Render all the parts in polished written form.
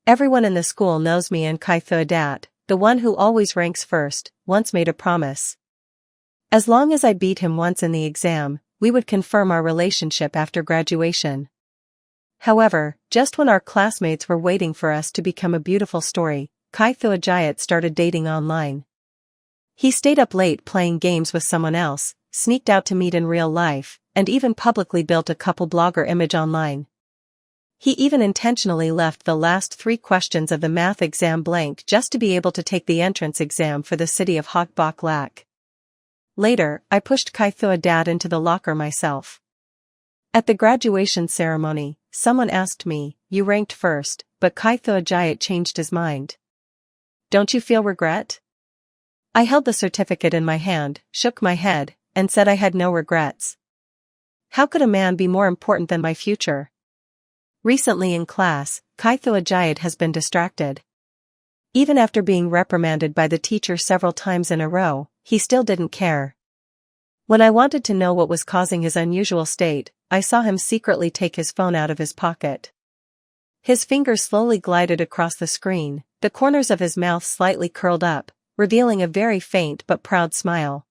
Everyone in the school knows me and Dat, the one who always ranks first, once made a promise. As long as I beat him once in the exam, we would confirm our relationship after graduation. However, just when our classmates were waiting for us to become a beautiful story, started dating online. He stayed up late playing games with someone else, sneaked out to meet in real life, and even publicly built a couple blogger image online. He even intentionally left the last 3 questions of the math exam blank just to be able to take the entrance exam for the city of Hogbok. Later, I pushed Dat into the locker myself. At the graduation ceremony, someone asked me, "You ranked first, but changed his mind. Don't you feel regret?" I held the certificate in my hand, shook my head, and said I had no regrets. How could a man be more important than my future? Recently in class, has been distracted. Even after being reprimanded by the teacher several times in a row, he still didn't care. When I wanted to know what was causing his unusual state, I saw him secretly take his phone out of his pocket. His fingers slowly glided across the screen, the corners of his mouth slightly curled up, revealing a very faint but proud smile.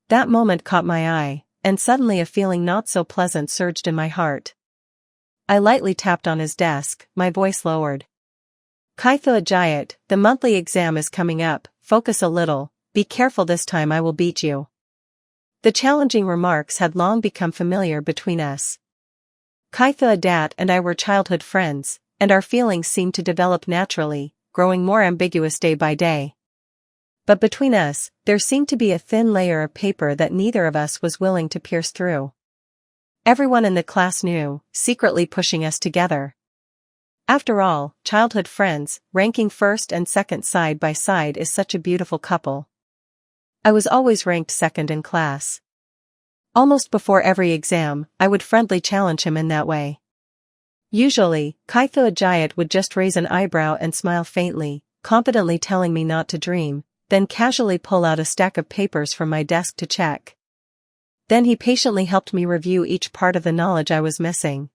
That moment caught my eye, and suddenly a feeling not so pleasant surged in my heart. I lightly tapped on his desk, my voice lowered. The monthly exam is coming up, focus a little, be careful this time I will beat you. The challenging remarks had long become familiar between us. Dat and I were childhood friends, and our feelings seemed to develop naturally, growing more ambiguous day by day. But between us, there seemed to be a thin layer of paper that neither of us was willing to pierce through. Everyone in the class knew, secretly pushing us together. After all, childhood friends, ranking first and second side by side is such a beautiful couple. I was always ranked second in class. Almost before every exam, I would friendly challenge him in that way. Usually, would just raise an eyebrow and smile faintly, confidently telling me not to dream, then casually pull out a stack of papers from my desk to check. Then he patiently helped me review each part of the knowledge I was missing.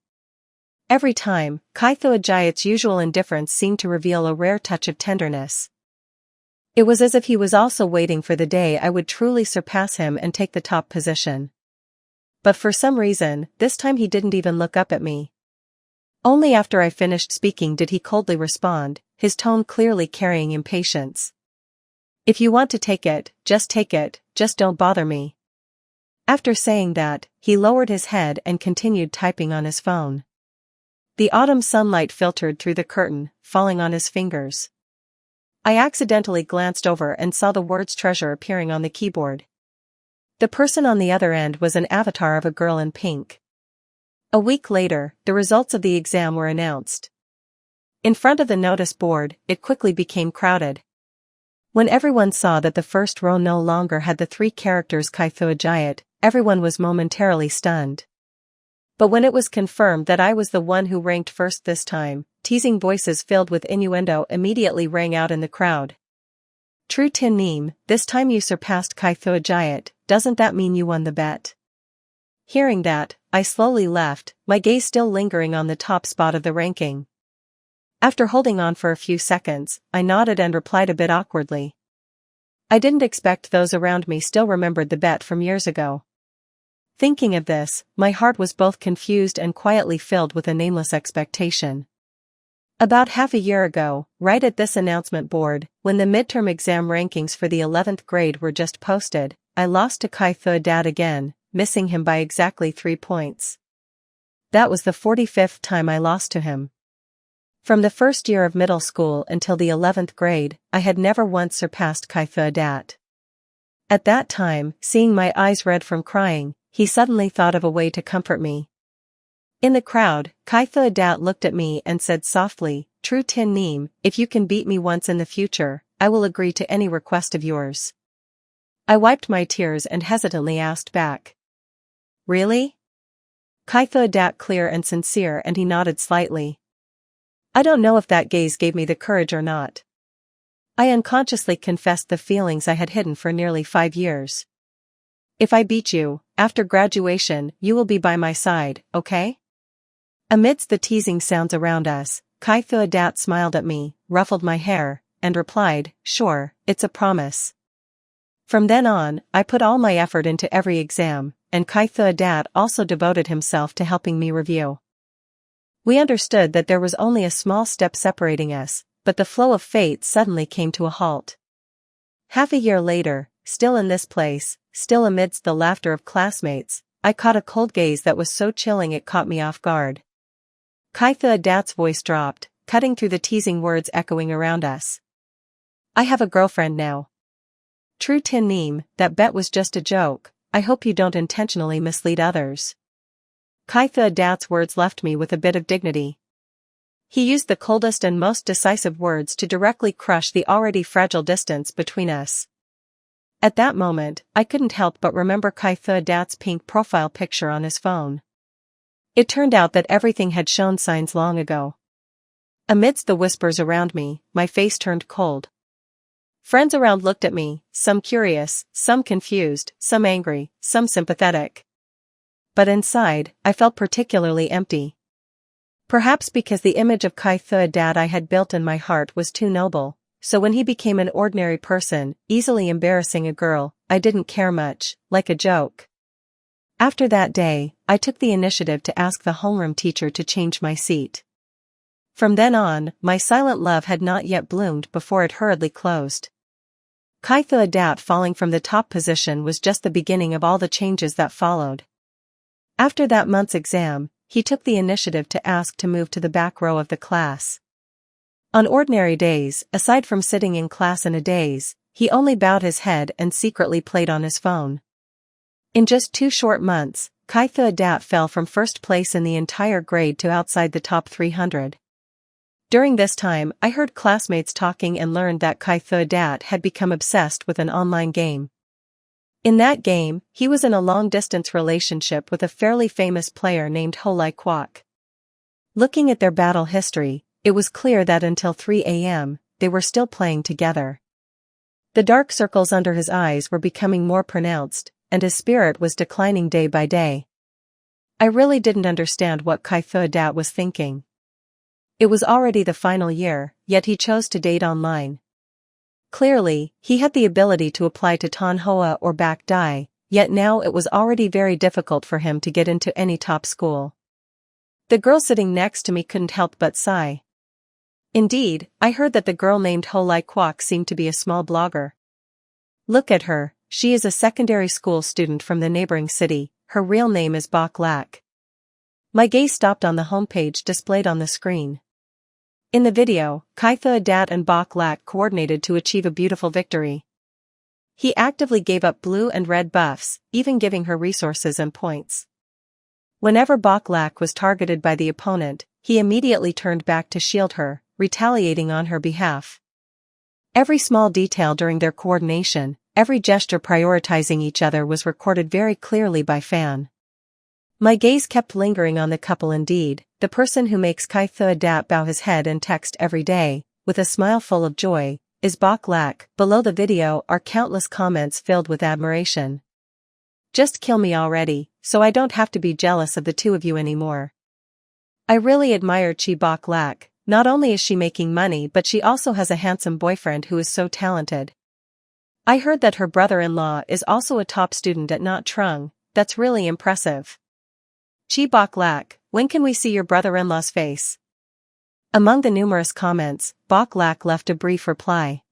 Every time, Jayat's usual indifference seemed to reveal a rare touch of tenderness. It was as if he was also waiting for the day I would truly surpass him and take the top position. But for some reason, this time he didn't even look up at me. Only after I finished speaking did he coldly respond, his tone clearly carrying impatience. "If you want to take it, just don't bother me." After saying that, he lowered his head and continued typing on his phone. The autumn sunlight filtered through the curtain, falling on his fingers. I accidentally glanced over and saw the words treasure appearing on the keyboard. The person on the other end was an avatar of a girl in pink. A week later, the results of the exam were announced. In front of the notice board, it quickly became crowded. When everyone saw that the first row no longer had the 3 characters Jayat, everyone was momentarily stunned. But when it was confirmed that I was the one who ranked first this time, teasing voices filled with innuendo immediately rang out in the crowd. "True Tin Neem, this time you surpassed Jayat, doesn't that mean you won the bet?" Hearing that, I slowly left, my gaze still lingering on the top spot of the ranking. After holding on for a few seconds, I nodded and replied a bit awkwardly. I didn't expect those around me still remembered the bet from years ago. Thinking of this, my heart was both confused and quietly filled with a nameless expectation. About half a year ago, right at this announcement board, when the midterm exam rankings for the 11th grade were just posted, I lost to Dat again, missing him by exactly 3 points. That was the 45th time I lost to him. From the first year of middle school until the 11th grade, I had never once surpassed Dat. At that time, seeing my eyes red from crying, he suddenly thought of a way to comfort me. In the crowd, Dat looked at me and said softly, "True Tin Neem, if you can beat me once in the future, I will agree to any request of yours." I wiped my tears and hesitantly asked back, "Really?" Dat clear and sincere, and he nodded slightly. I don't know if that gaze gave me the courage or not. I unconsciously confessed the feelings I had hidden for nearly 5 years. "If I beat you, after graduation, you will be by my side, okay?" Amidst the teasing sounds around us, Kai Dat smiled at me, ruffled my hair, and replied, "Sure, it's a promise." From then on, I put all my effort into every exam, and Kai Dat also devoted himself to helping me review. We understood that there was only a small step separating us, but the flow of fate suddenly came to a halt. Half a year later, still in this place, still amidst the laughter of classmates, I caught a cold gaze that was so chilling it caught me off guard. Kai Dat's voice dropped, cutting through the teasing words echoing around us. "I have a girlfriend now." "True Tin Neem, that bet was just a joke. I hope you don't intentionally mislead others." Kai Dat's words left me with a bit of dignity. He used the coldest and most decisive words to directly crush the already fragile distance between us. At that moment, I couldn't help but remember Kai Dat's pink profile picture on his phone. It turned out that everything had shown signs long ago. Amidst the whispers around me, my face turned cold. Friends around looked at me, some curious, some confused, some angry, some sympathetic. But inside, I felt particularly empty. Perhaps because the image of Kai Dat I had built in my heart was too noble, so when he became an ordinary person, easily embarrassing a girl, I didn't care much, like a joke. After that day, I took the initiative to ask the homeroom teacher to change my seat. From then on, my silent love had not yet bloomed before it hurriedly closed. Kai Dat falling from the top position was just the beginning of all the changes that followed. After that month's exam, he took the initiative to ask to move to the back row of the class. On ordinary days, aside from sitting in class in a daze, he only bowed his head and secretly played on his phone. In just 2 short months, Kai Dat fell from first place in the entire grade to outside the top 300. During this time, I heard classmates talking and learned that Kai Dat had become obsessed with an online game. In that game, he was in a long-distance relationship with a fairly famous player named Ho Lai Kwok. Looking at their battle history, it was clear that until 3 a.m., they were still playing together. The dark circles under his eyes were becoming more pronounced, and his spirit was declining day by day. I really didn't understand what Kai Dat was thinking. It was already the final year, yet he chose to date online. Clearly, he had the ability to apply to Tan Hoa or Bac Dai, yet now it was already very difficult for him to get into any top school. The girl sitting next to me couldn't help but sigh. Indeed, I heard that the girl named Ho Lai Kwok seemed to be a small blogger. Look at her, she is a secondary school student from the neighboring city, her real name is Bok Lak. My gaze stopped on the homepage displayed on the screen. In the video, Kai Dat and Bok Lak coordinated to achieve a beautiful victory. He actively gave up blue and red buffs, even giving her resources and points. Whenever Bok Lak was targeted by the opponent, he immediately turned back to shield her, retaliating on her behalf. Every small detail during their coordination, every gesture prioritizing each other was recorded very clearly by Fan. My gaze kept lingering on the couple indeed, the person who makes Kai Dat bow his head and text every day, with a smile full of joy, is Bok Lak. Below the video are countless comments filled with admiration. "Just kill me already, so I don't have to be jealous of the two of you anymore." I really admire Bok Lak. Not only is she making money but she also has a handsome boyfriend who is so talented. I heard that her brother-in-law is also a top student at Nha Trung. That's really impressive. Bok Lak, when can we see your brother-in-law's face? Among the numerous comments, Bok Lak left a brief reply.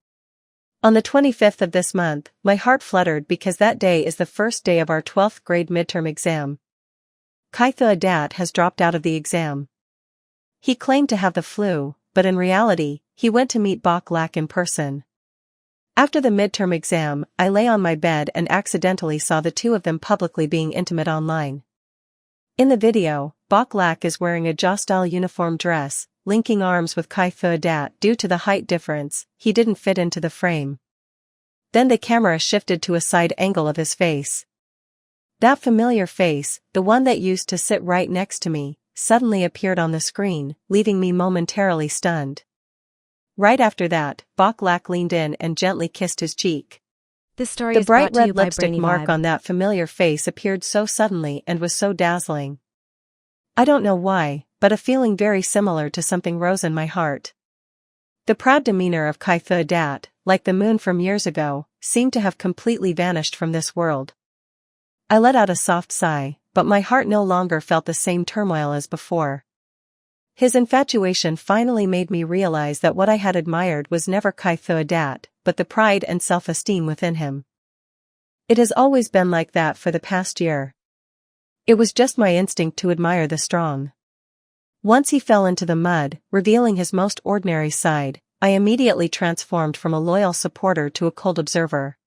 On the 25th of this month, my heart fluttered because that day is the first day of our 12th grade midterm exam. Kai Dat has dropped out of the exam. He claimed to have the flu, but in reality, he went to meet Bok Lak in person. After the midterm exam, I lay on my bed and accidentally saw the two of them publicly being intimate online. In the video, Bok Lak is wearing a Ja-style uniform dress, linking arms with Kai Dat. Due to the height difference, he didn't fit into the frame. Then the camera shifted to a side angle of his face. That familiar face, the one that used to sit right next to me, suddenly appeared on the screen, leaving me momentarily stunned. Right after that, Bok Lak leaned in and gently kissed his cheek. This story The is brought bright to you red by lipstick Brainy mark Vibe. on that familiar face appeared so suddenly and was so dazzling. I don't know why, but a feeling very similar to something rose in my heart. The proud demeanor of Dat, like the moon from years ago, seemed to have completely vanished from this world. I let out a soft sigh, but my heart no longer felt the same turmoil as before. His infatuation finally made me realize that what I had admired was never Dat, but the pride and self-esteem within him. It has always been like that for the past year. It was just my instinct to admire the strong. Once he fell into the mud, revealing his most ordinary side, I immediately transformed from a loyal supporter to a cold observer.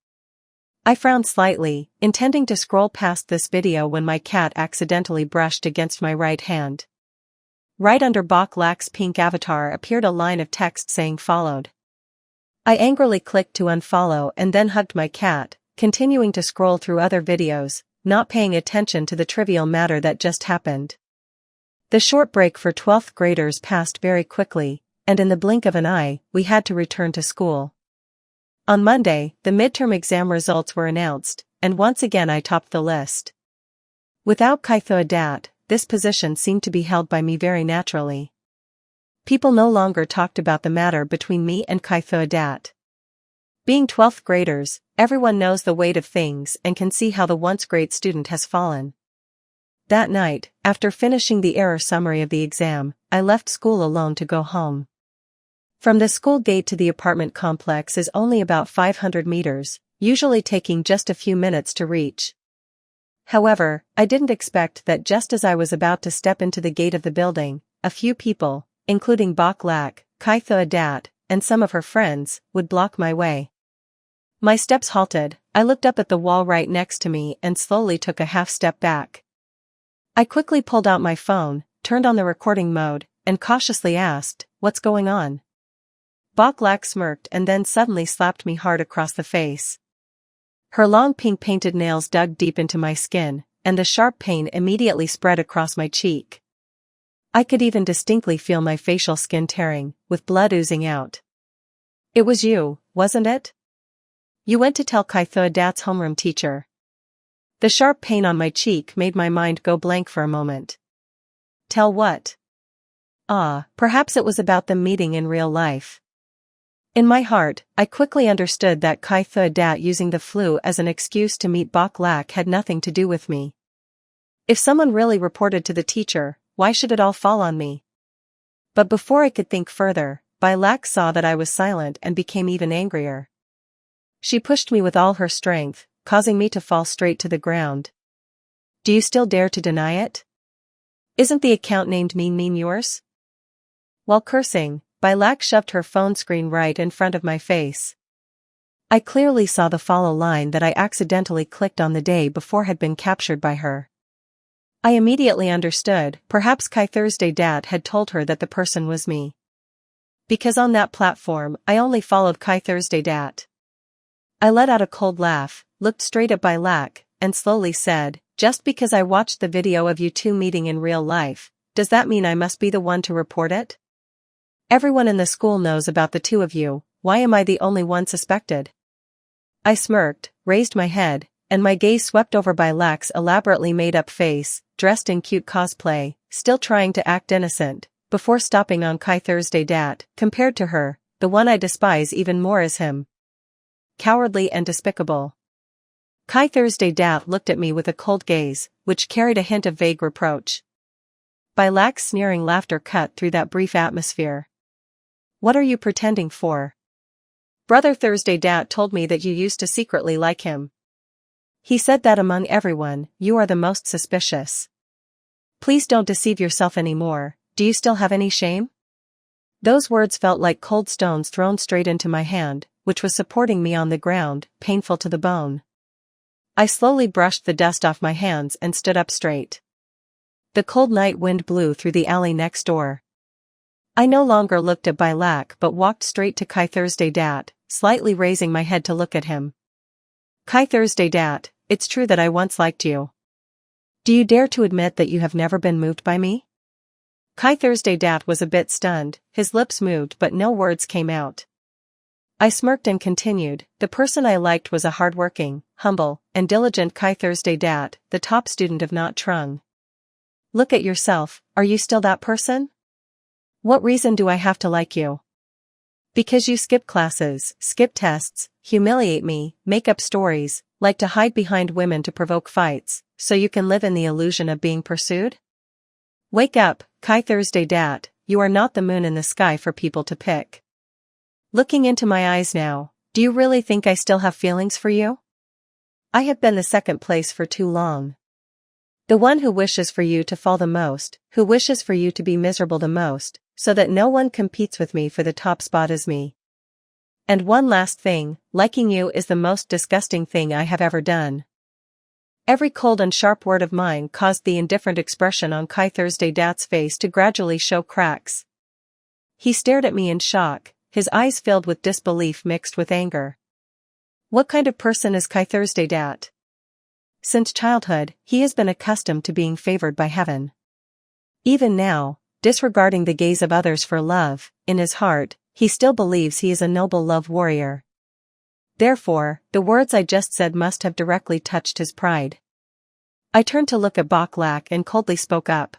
I frowned slightly, intending to scroll past this video when my cat accidentally brushed against my right hand. Right under Lak's pink avatar appeared a line of text saying followed. I angrily clicked to unfollow and then hugged my cat, continuing to scroll through other videos, not paying attention to the trivial matter that just happened. The short break for 12th graders passed very quickly, and in the blink of an eye, we had to return to school. On Monday, the midterm exam results were announced, and once again I topped the list. Without Dat, this position seemed to be held by me very naturally. People no longer talked about the matter between me and Dat. Being 12th graders, everyone knows the weight of things and can see how the once great student has fallen. That night, after finishing the error summary of the exam, I left school alone to go home. From the school gate to the apartment complex is only about 500 meters, usually taking just a few minutes to reach. However, I didn't expect that just as I was about to step into the gate of the building, a few people, including Lak, Dat, and some of her friends, would block my way. My steps halted, I looked up at the wall right next to me and slowly took a half step back. I quickly pulled out my phone, turned on the recording mode, and cautiously asked, "What's going on?" Lak smirked and then suddenly slapped me hard across the face. Her long pink painted nails dug deep into my skin, and the sharp pain immediately spread across my cheek. I could even distinctly feel my facial skin tearing, with blood oozing out. "It was you, wasn't it? You went to tell Dat's homeroom teacher." The sharp pain on my cheek made my mind go blank for a moment. Tell what? Perhaps it was about them meeting in real life. In my heart, I quickly understood that Dat using the flu as an excuse to meet Lak had nothing to do with me. If someone really reported to the teacher, why should it all fall on me? But before I could think further, Lak saw that I was silent and became even angrier. She pushed me with all her strength, causing me to fall straight to the ground. "Do you still dare to deny it? Isn't the account named Mean yours?" While cursing, Lak shoved her phone screen right in front of my face. I clearly saw the follow line that I accidentally clicked on the day before had been captured by her. I immediately understood, perhaps Dat had told her that the person was me. Because on that platform, I only followed Dat. I let out a cold laugh, looked straight at Lak, and slowly said, "Just because I watched the video of you two meeting in real life, does that mean I must be the one to report it? Everyone in the school knows about the two of you, why am I the only one suspected?" I smirked, raised my head, and my gaze swept over Lak's elaborately made-up face, dressed in cute cosplay, still trying to act innocent, before stopping on Dat. Compared to her, the one I despise even more is him. Cowardly and despicable. Dat looked at me with a cold gaze, which carried a hint of vague reproach. Lak's sneering laughter cut through that brief atmosphere. "What are you pretending for? Brother Dat told me that you used to secretly like him. He said that among everyone, you are the most suspicious. Please don't deceive yourself anymore, do you still have any shame?" Those words felt like cold stones thrown straight into my hand, which was supporting me on the ground, painful to the bone. I slowly brushed the dust off my hands and stood up straight. The cold night wind blew through the alley next door. I no longer looked at Lak but walked straight to Dat, slightly raising my head to look at him. Dat, it's true that I once liked you. Do you dare to admit that you have never been moved by me?" Dat was a bit stunned, his lips moved but no words came out. I smirked and continued, "The person I liked was a hardworking, humble, and diligent Dat, the top student of Not Trung. Look at yourself, are you still that person? What reason do I have to like you? Because you skip classes, skip tests, humiliate me, make up stories, like to hide behind women to provoke fights, so you can live in the illusion of being pursued? Wake up, Kai Thursday Dat, you are not the moon in the sky for people to pick. Looking into my eyes now, do you really think I still have feelings for you? I have been the second place for too long. The one who wishes for you to fall the most, who wishes for you to be miserable the most, so that no one competes with me for the top spot is me. And one last thing, liking you is the most disgusting thing I have ever done. Every cold and sharp word of mine caused the indifferent expression on Kai Thursday Dat's face to gradually show cracks. He stared at me in shock, his eyes filled with disbelief mixed with anger. What kind of person is Kai Thursday Dat? Since childhood, he has been accustomed to being favored by heaven. Even now, disregarding the gaze of others for love, in his heart, he still believes he is a noble love warrior. Therefore, the words I just said must have directly touched his pride. I turned to look at Baklak and coldly spoke up.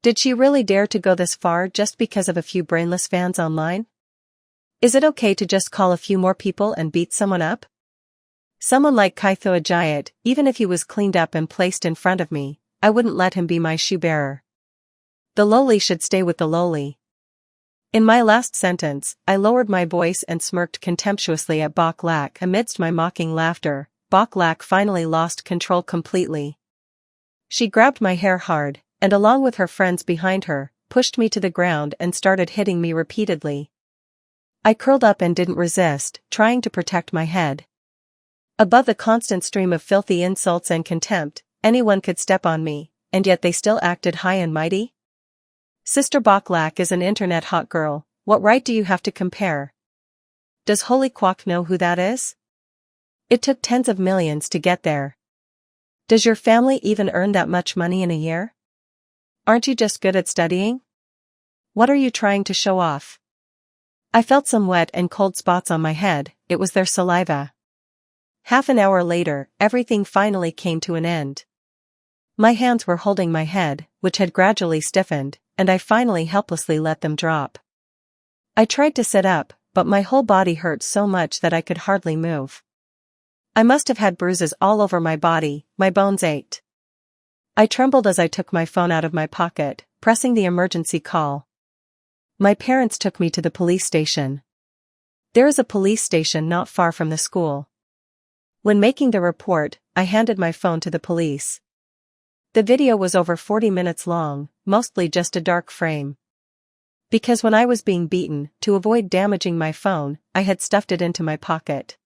Did she really dare to go this far just because of a few brainless fans online? Is it okay to just call a few more people and beat someone up? Someone like Kaitho Ajayat, even if he was cleaned up and placed in front of me, I wouldn't let him be my shoe-bearer. The lowly should stay with the lowly. In my last sentence, I lowered my voice and smirked contemptuously at Baklak amidst my mocking laughter. Baklak finally lost control completely. She grabbed my hair hard, and along with her friends behind her, pushed me to the ground and started hitting me repeatedly. I curled up and didn't resist, trying to protect my head. Above the constant stream of filthy insults and contempt, anyone could step on me, and yet they still acted high and mighty? Sister Baklak is an internet hot girl, what right do you have to compare? Does Holy Quack know who that is? It took tens of millions to get there. Does your family even earn that much money in a year? Aren't you just good at studying? What are you trying to show off? I felt some wet and cold spots on my head, it was their saliva. Half an hour later, everything finally came to an end. My hands were holding my head, which had gradually stiffened, and I finally helplessly let them drop. I tried to sit up, but my whole body hurt so much that I could hardly move. I must have had bruises all over my body, my bones ached. I trembled as I took my phone out of my pocket, pressing the emergency call. My parents took me to the police station. There is a police station not far from the school. When making the report, I handed my phone to the police. The video was over 40 minutes long, mostly just a dark frame. Because when I was being beaten, to avoid damaging my phone, I had stuffed it into my pocket.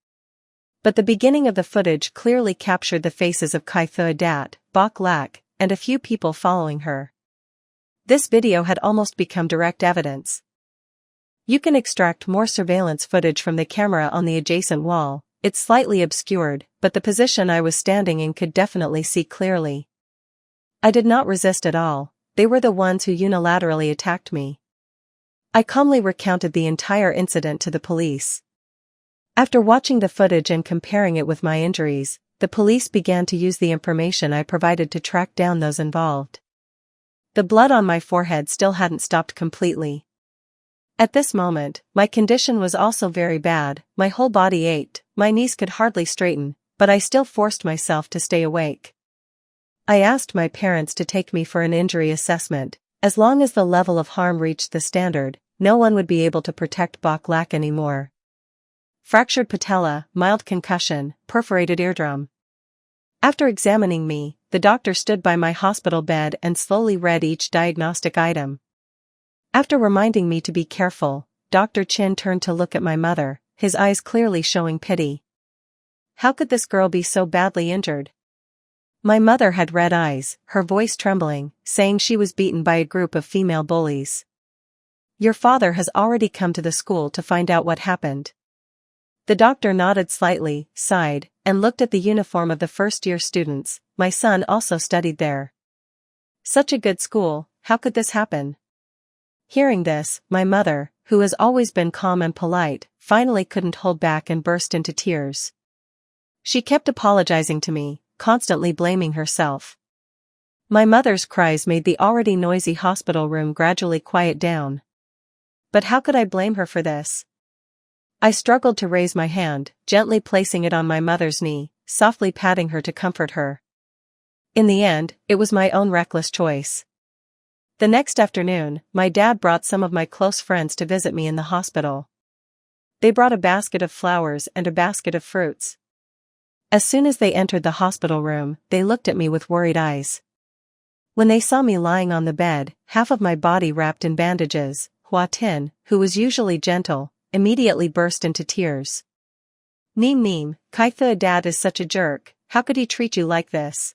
But the beginning of the footage clearly captured the faces of Kaitho Dat, Baklak, and a few people following her. This video had almost become direct evidence. You can extract more surveillance footage from the camera on the adjacent wall. It's slightly obscured, but the position I was standing in could definitely see clearly. I did not resist at all, they were the ones who unilaterally attacked me. I calmly recounted the entire incident to the police. After watching the footage and comparing it with my injuries, the police began to use the information I provided to track down those involved. The blood on my forehead still hadn't stopped completely. At this moment, my condition was also very bad, my whole body ached, my knees could hardly straighten, but I still forced myself to stay awake. I asked my parents to take me for an injury assessment. As long as the level of harm reached the standard, no one would be able to protect Baklak anymore. Fractured patella, mild concussion, perforated eardrum. After examining me, the doctor stood by my hospital bed and slowly read each diagnostic item. After reminding me to be careful, Dr. Chin turned to look at my mother, his eyes clearly showing pity. How could this girl be so badly injured? My mother had red eyes, her voice trembling, saying she was beaten by a group of female bullies. Your father has already come to the school to find out what happened. The doctor nodded slightly, sighed, and looked at the uniform of the first-year students. My son also studied there. Such a good school, how could this happen? Hearing this, my mother, who has always been calm and polite, finally couldn't hold back and burst into tears. She kept apologizing to me, constantly blaming herself. My mother's cries made the already noisy hospital room gradually quiet down. But how could I blame her for this? I struggled to raise my hand, gently placing it on my mother's knee, softly patting her to comfort her. In the end, it was my own reckless choice. The next afternoon, my dad brought some of my close friends to visit me in the hospital. They brought a basket of flowers and a basket of fruits. As soon as they entered the hospital room, they looked at me with worried eyes. When they saw me lying on the bed, half of my body wrapped in bandages, Hua Tin, who was usually gentle, immediately burst into tears. Neem, Kaitha dad is such a jerk, how could he treat you like this?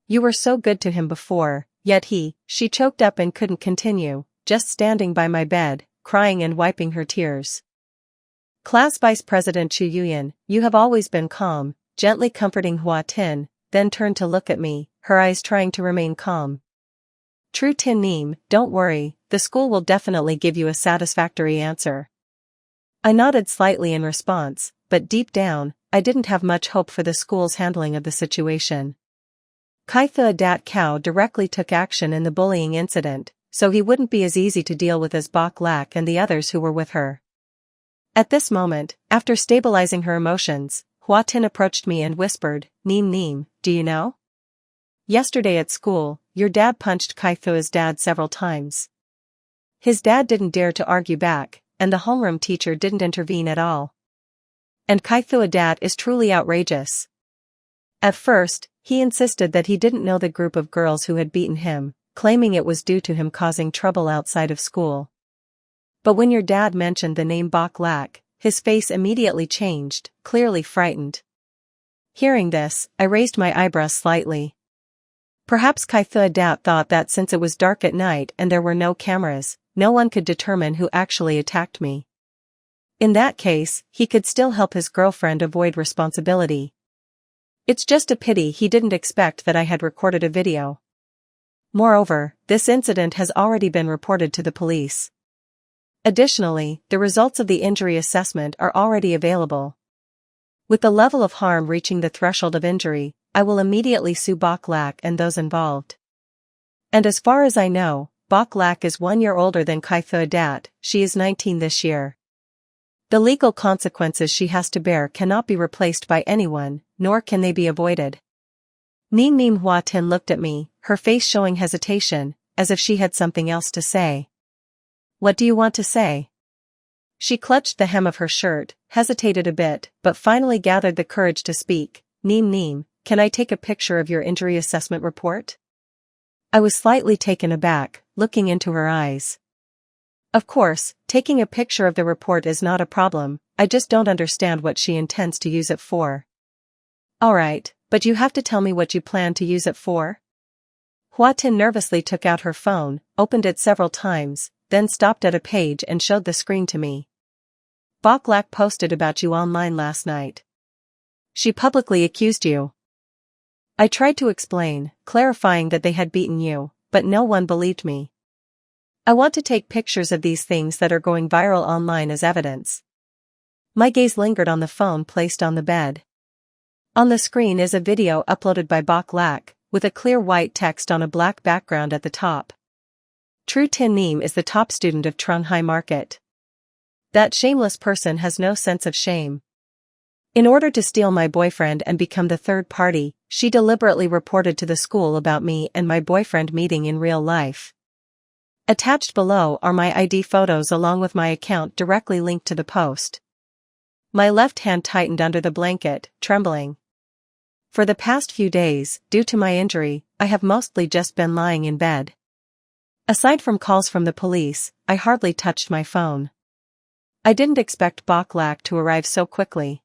You were so good to him before, yet she choked up and couldn't continue, just standing by my bed, crying and wiping her tears. Class Vice President Chu Yuyan, you have always been calm, gently comforting Hua Tin, then turned to look at me, her eyes trying to remain calm. True Tin Neem, don't worry, the school will definitely give you a satisfactory answer. I nodded slightly in response, but deep down, I didn't have much hope for the school's handling of the situation. Kaitha Dat Cow directly took action in the bullying incident, so he wouldn't be as easy to deal with as Bok Lak and the others who were with her. At this moment, after stabilizing her emotions, Hua Tin approached me and whispered, Neem, do you know? Yesterday at school, your dad punched Kaitha's dad several times. His dad didn't dare to argue back, and the homeroom teacher didn't intervene at all. And Kaitha dad is truly outrageous. At first, he insisted that he didn't know the group of girls who had beaten him, claiming it was due to him causing trouble outside of school. But when your dad mentioned the name Bok Lak, his face immediately changed, clearly frightened. Hearing this, I raised my eyebrows slightly. Perhaps Kaitha dad thought that since it was dark at night and there were no cameras, no one could determine who actually attacked me. In that case, he could still help his girlfriend avoid responsibility. It's just a pity he didn't expect that I had recorded a video. Moreover, this incident has already been reported to the police. Additionally, the results of the injury assessment are already available. With the level of harm reaching the threshold of injury, I will immediately sue Bok Lak and those involved. And as far as I know, Bok Lak is 1 year older than Kaitha Dat, she is 19 this year. The legal consequences she has to bear cannot be replaced by anyone, nor can they be avoided. Neem Hua Tin looked at me, her face showing hesitation, as if she had something else to say. What do you want to say? She clutched the hem of her shirt, hesitated a bit, but finally gathered the courage to speak. Neem, can I take a picture of your injury assessment report? I was slightly taken aback, looking into her eyes. Of course, taking a picture of the report is not a problem, I just don't understand what she intends to use it for. Alright, but you have to tell me what you plan to use it for? Hua Tin nervously took out her phone, opened it several times, then stopped at a page and showed the screen to me. Bok Lak posted about you online last night. She publicly accused you. I tried to explain, clarifying that they had beaten you, but no one believed me. I want to take pictures of these things that are going viral online as evidence. My gaze lingered on the phone placed on the bed. On the screen is a video uploaded by Bok Lak, with a clear white text on a black background at the top. True Tin Neem is the top student of Trung High Market. That shameless person has no sense of shame. In order to steal my boyfriend and become the third party, she deliberately reported to the school about me and my boyfriend meeting in real life. Attached below are my ID photos along with my account directly linked to the post. My left hand tightened under the blanket, trembling. For the past few days, due to my injury, I have mostly just been lying in bed. Aside from calls from the police, I hardly touched my phone. I didn't expect Bok Lak to arrive so quickly.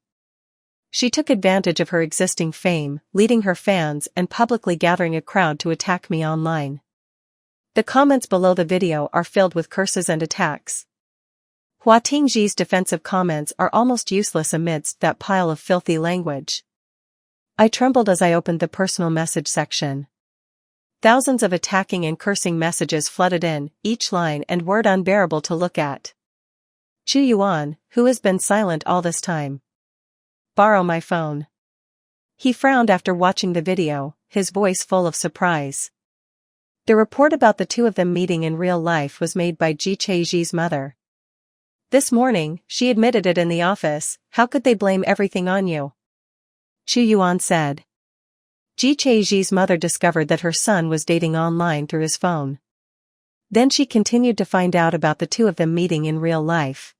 She took advantage of her existing fame, leading her fans and publicly gathering a crowd to attack me online. The comments below the video are filled with curses and attacks. Hua Tingji's defensive comments are almost useless amidst that pile of filthy language. I trembled as I opened the personal message section. Thousands of attacking and cursing messages flooded in, each line and word unbearable to look at. Chu Yuan, who has been silent all this time. Borrow my phone. He frowned after watching the video, his voice full of surprise. The report about the two of them meeting in real life was made by Ji Chaeji's mother. This morning, she admitted it in the office. How could they blame everything on you? Chu Yuan said. Ji Chaeji's mother discovered that her son was dating online through his phone. Then she continued to find out about the two of them meeting in real life.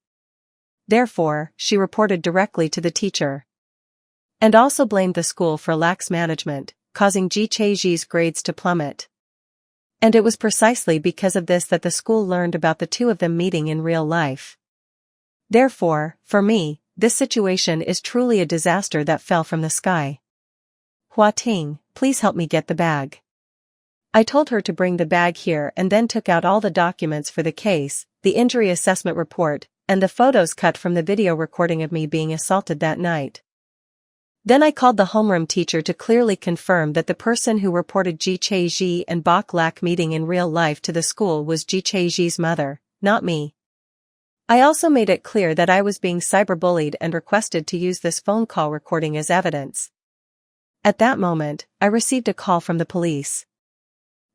Therefore, she reported directly to the teacher. And also blamed the school for lax management, causing Ji Chaeji's grades to plummet. And it was precisely because of this that the school learned about the two of them meeting in real life. Therefore, for me, this situation is truly a disaster that fell from the sky. Hua Ting, please help me get the bag. I told her to bring the bag here and then took out all the documents for the case, the injury assessment report, and the photos cut from the video recording of me being assaulted that night. Then I called the homeroom teacher to clearly confirm that the person who reported Ji Chaeji and Bok Lak meeting in real life to the school was Ji Chaeji's mother, not me. I also made it clear that I was being cyberbullied and requested to use this phone call recording as evidence. At that moment, I received a call from the police.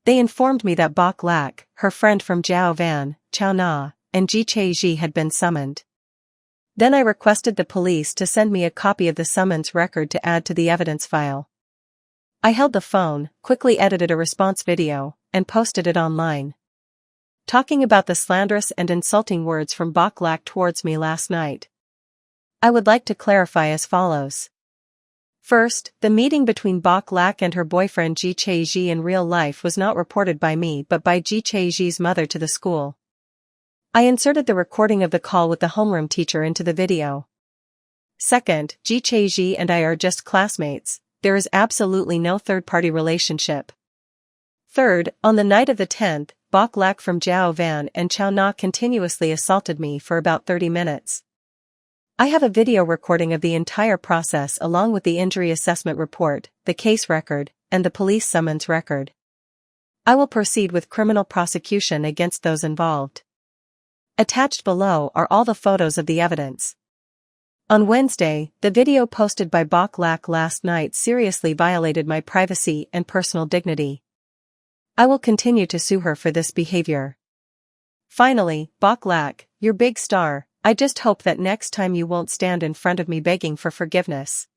They informed me that Bok Lak, her friend from Jiao Van, Chao Na, and Ji Chaeji had been summoned. Then I requested the police to send me a copy of the summons record to add to the evidence file. I held the phone, quickly edited a response video, and posted it online. Talking about the slanderous and insulting words from Bok Lak towards me last night. I would like to clarify as follows. First, the meeting between Bok Lak and her boyfriend Ji Chaeji in real life was not reported by me but by Ji Chaeji's mother to the school. I inserted the recording of the call with the homeroom teacher into the video. Second, Ji Chaeji and I are just classmates, there is absolutely no third-party relationship. Third, on the night of the 10th, Bok Lak from Jiao Van and Chao Na continuously assaulted me for about 30 minutes. I have a video recording of the entire process along with the injury assessment report, the case record, and the police summons record. I will proceed with criminal prosecution against those involved. Attached below are all the photos of the evidence. On Wednesday, the video posted by Bok Lak last night seriously violated my privacy and personal dignity. I will continue to sue her for this behavior. Finally, Bok Lak, you're big star, I just hope that next time you won't stand in front of me begging for forgiveness.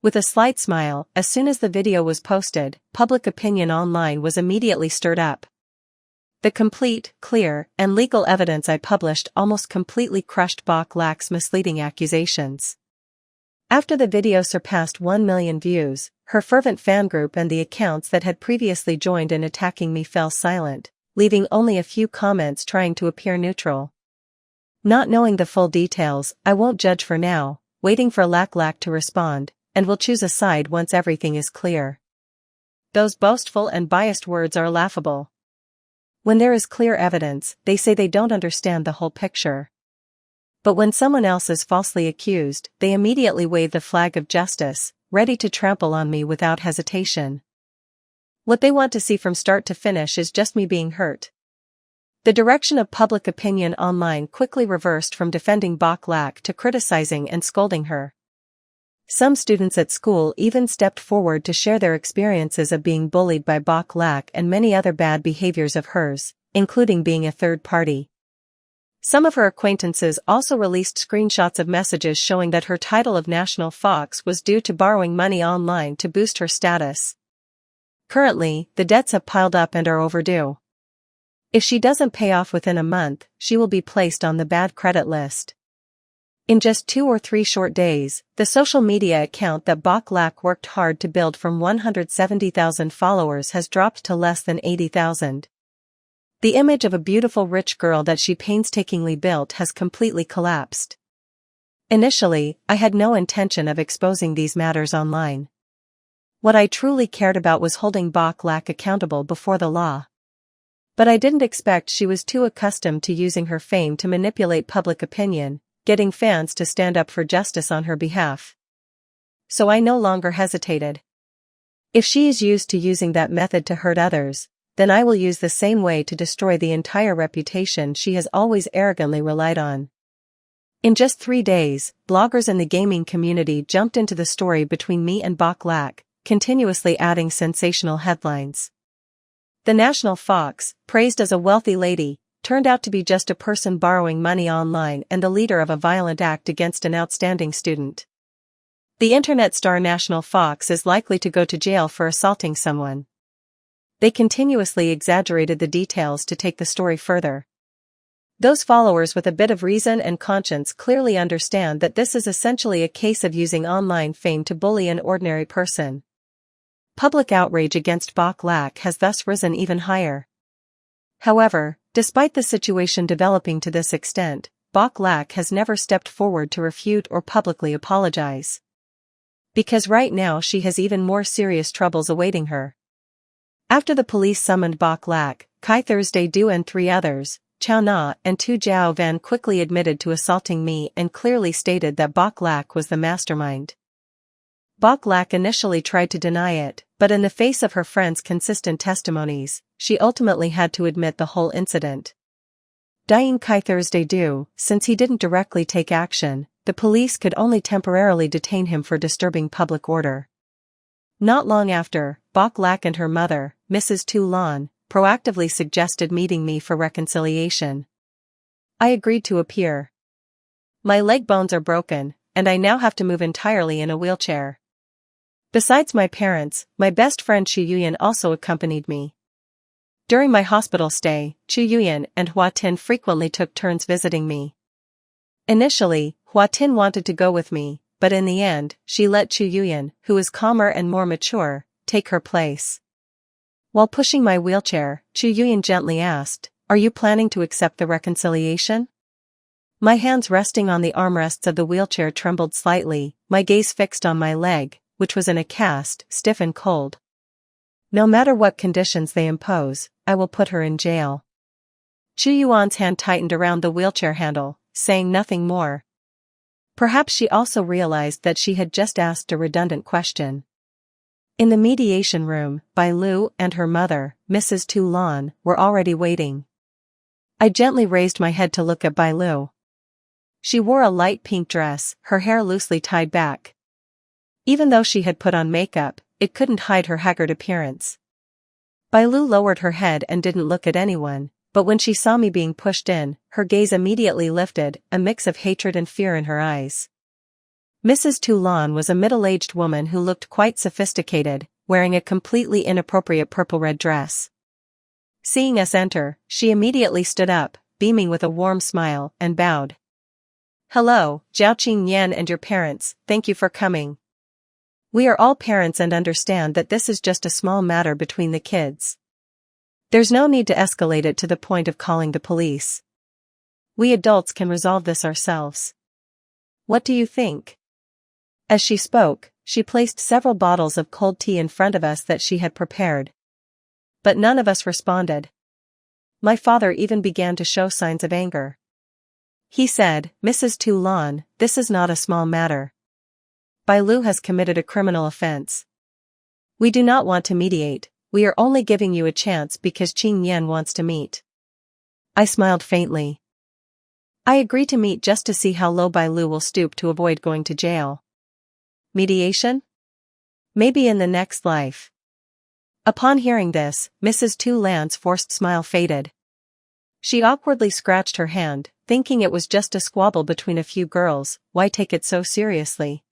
With a slight smile, as soon as the video was posted, public opinion online was immediately stirred up. The complete, clear, and legal evidence I published almost completely crushed Bok Lak's misleading accusations. After the video surpassed 1 million views, her fervent fan group and the accounts that had previously joined in attacking me fell silent, leaving only a few comments trying to appear neutral. Not knowing the full details, I won't judge for now, waiting for Lak to respond, and will choose a side once everything is clear. Those boastful and biased words are laughable. When there is clear evidence, they say they don't understand the whole picture. But when someone else is falsely accused, they immediately wave the flag of justice, ready to trample on me without hesitation. What they want to see from start to finish is just me being hurt. The direction of public opinion online quickly reversed from defending Bok Lak to criticizing and scolding her. Some students at school even stepped forward to share their experiences of being bullied by Bok Lak and many other bad behaviors of hers, including being a third party. Some of her acquaintances also released screenshots of messages showing that her title of National Fox was due to borrowing money online to boost her status. Currently, the debts have piled up and are overdue. If she doesn't pay off within a month, she will be placed on the bad credit list. In just 2 or 3 short days, the social media account that Bok Lak worked hard to build from 170,000 followers has dropped to less than 80,000. The image of a beautiful rich girl that she painstakingly built has completely collapsed. Initially, I had no intention of exposing these matters online. What I truly cared about was holding Bok Lak accountable before the law. But I didn't expect she was too accustomed to using her fame to manipulate public opinion, getting fans to stand up for justice on her behalf. So I no longer hesitated. If she is used to using that method to hurt others, then I will use the same way to destroy the entire reputation she has always arrogantly relied on. In just 3 days, bloggers in the gaming community jumped into the story between me and Bok Lak, continuously adding sensational headlines. The national fox, praised as a wealthy lady, turned out to be just a person borrowing money online and the leader of a violent act against an outstanding student. The internet star National Fox is likely to go to jail for assaulting someone. They continuously exaggerated the details to take the story further. Those followers with a bit of reason and conscience clearly understand that this is essentially a case of using online fame to bully an ordinary person. Public outrage against Bok Lak has thus risen even higher. However, despite the situation developing to this extent, Bok Lak has never stepped forward to refute or publicly apologize. Because right now she has even more serious troubles awaiting her. After the police summoned Bok Lak, Kai Thursday Do and 3 others, Chao Na and Tu Jiao Van, quickly admitted to assaulting me and clearly stated that Bok Lak was the mastermind. Bok Lak initially tried to deny it, but in the face of her friends' consistent testimonies, she ultimately had to admit the whole incident. Dying Kai Thursday Do, since he didn't directly take action, the police could only temporarily detain him for disturbing public order. Not long after, Bok Lak and her mother, Mrs. Tu Lan, proactively suggested meeting me for reconciliation. I agreed to appear. My leg bones are broken, and I now have to move entirely in a wheelchair. Besides my parents, my best friend Chu Yuyan also accompanied me. During my hospital stay, Chu Yuyan and Hua Tin frequently took turns visiting me. Initially, Hua Tin wanted to go with me, but in the end, she let Chu Yuyan, who is calmer and more mature, take her place. While pushing my wheelchair, Chu Yuyan gently asked, "Are you planning to accept the reconciliation?" My hands resting on the armrests of the wheelchair trembled slightly, my gaze fixed on my leg, which was in a cast, stiff and cold. No matter what conditions they impose, I will put her in jail. Chu Yuan's hand tightened around the wheelchair handle, saying nothing more. Perhaps she also realized that she had just asked a redundant question. In the mediation room, Bai Lu and her mother, Mrs. Tu Lan, were already waiting. I gently raised my head to look at Bai Lu. She wore a light pink dress, her hair loosely tied back. Even though she had put on makeup, it couldn't hide her haggard appearance. Bai Lu lowered her head and didn't look at anyone, but when she saw me being pushed in, her gaze immediately lifted, a mix of hatred and fear in her eyes. Mrs. Tu Lan was a middle-aged woman who looked quite sophisticated, wearing a completely inappropriate purple-red dress. Seeing us enter, she immediately stood up, beaming with a warm smile, and bowed. "Hello, Zhao Qingyan and your parents, thank you for coming. We are all parents and understand that this is just a small matter between the kids. There's no need to escalate it to the point of calling the police. We adults can resolve this ourselves. What do you think?" As she spoke, she placed several bottles of cold tea in front of us that she had prepared. But none of us responded. My father even began to show signs of anger. He said, "Mrs. Tu Lan, this is not a small matter. Bai Lu has committed a criminal offense. We do not want to mediate, we are only giving you a chance because Qing Yan wants to meet." I smiled faintly. I agree to meet just to see how low Bai Lu will stoop to avoid going to jail. Mediation? Maybe in the next life. Upon hearing this, Mrs. Tu Lan's forced smile faded. She awkwardly scratched her hand, thinking it was just a squabble between a few girls, why take it so seriously?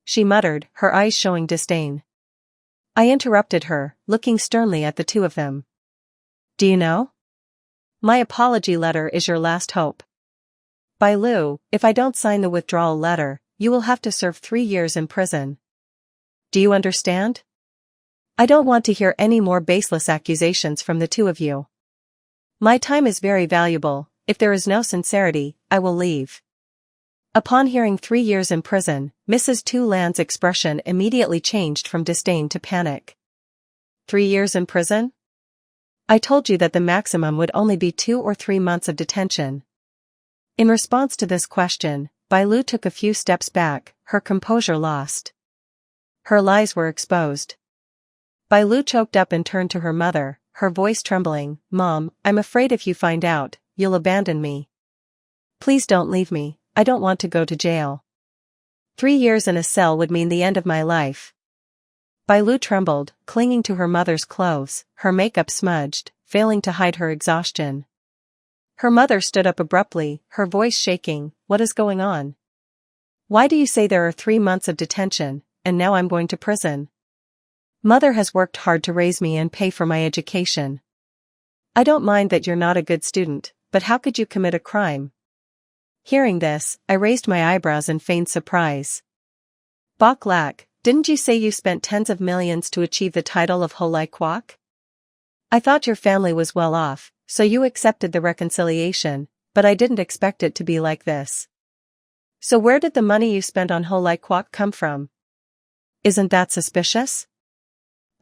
She muttered, her eyes showing disdain. I interrupted her, looking sternly at the two of them. "Do you know? My apology letter is your last hope. Bai Lu, if I don't sign the withdrawal letter, you will have to serve 3 years in prison. Do you understand? I don't want to hear any more baseless accusations from the two of you. My time is very valuable, if there is no sincerity, I will leave." Upon hearing 3 years in prison, Mrs. Tu Lan's expression immediately changed from disdain to panic. 3 years in prison? I told you that the maximum would only be 2 or 3 months of detention. In response to this question, Bai Lu took a few steps back, her composure lost. Her lies were exposed. Bai Lu choked up and turned to her mother, her voice trembling, "Mom, I'm afraid if you find out, you'll abandon me. Please don't leave me, I don't want to go to jail. 3 years in a cell would mean the end of my life." Bai Lu trembled, clinging to her mother's clothes, her makeup smudged, failing to hide her exhaustion. Her mother stood up abruptly, her voice shaking. What is going on? Why do you say there are 3 months of detention, and now I'm going to prison? Mother has worked hard to raise me and pay for my education. I don't mind that you're not a good student, but how could you commit a crime? Hearing this, I raised my eyebrows in feigned surprise. Bok Lak, didn't you say you spent tens of millions to achieve the title of Holai Kwok? I thought your family was well off, so you accepted the reconciliation, but I didn't expect it to be like this. So where did the money you spent on Holai Kwok come from? Isn't that suspicious?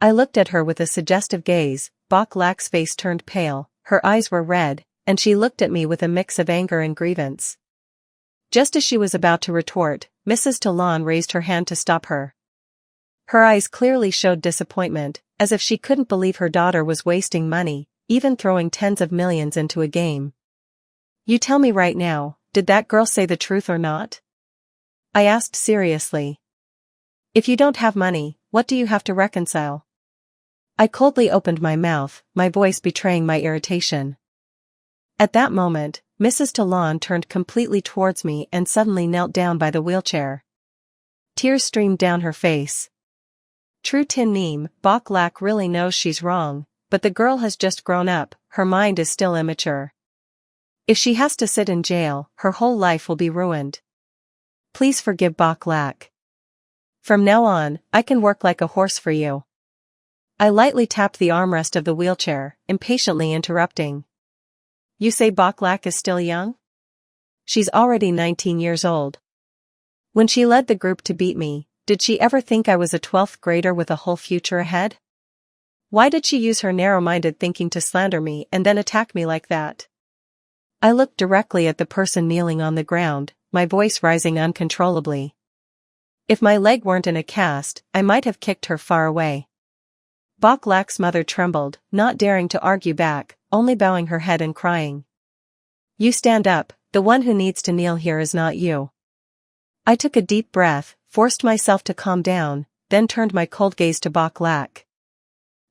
I looked at her with a suggestive gaze. Bok Lak's face turned pale, her eyes were red, and she looked at me with a mix of anger and grievance. Just as she was about to retort, Mrs. Talon raised her hand to stop her. Her eyes clearly showed disappointment, as if she couldn't believe her daughter was wasting money, even throwing tens of millions into a game. You tell me right now, did that girl say the truth or not? I asked seriously. If you don't have money, what do you have to reconcile? I coldly opened my mouth, my voice betraying my irritation. At that moment, Mrs. Talon turned completely towards me and suddenly knelt down by the wheelchair. Tears streamed down her face. True Tin Neem, Bok Lak really knows she's wrong, but the girl has just grown up, her mind is still immature. If she has to sit in jail, her whole life will be ruined. Please forgive Bok Lak. From now on, I can work like a horse for you. I lightly tapped the armrest of the wheelchair, impatiently interrupting. You say Bok Lak is still young? She's already 19 years old. When she led the group to beat me, did she ever think I was a 12th grader with a whole future ahead? Why did she use her narrow-minded thinking to slander me and then attack me like that? I looked directly at the person kneeling on the ground, my voice rising uncontrollably. If my leg weren't in a cast, I might have kicked her far away. Bok Lak's mother trembled, not daring to argue back, only bowing her head and crying. You stand up, the one who needs to kneel here is not you. I took a deep breath, forced myself to calm down, then turned my cold gaze to Bok Lak.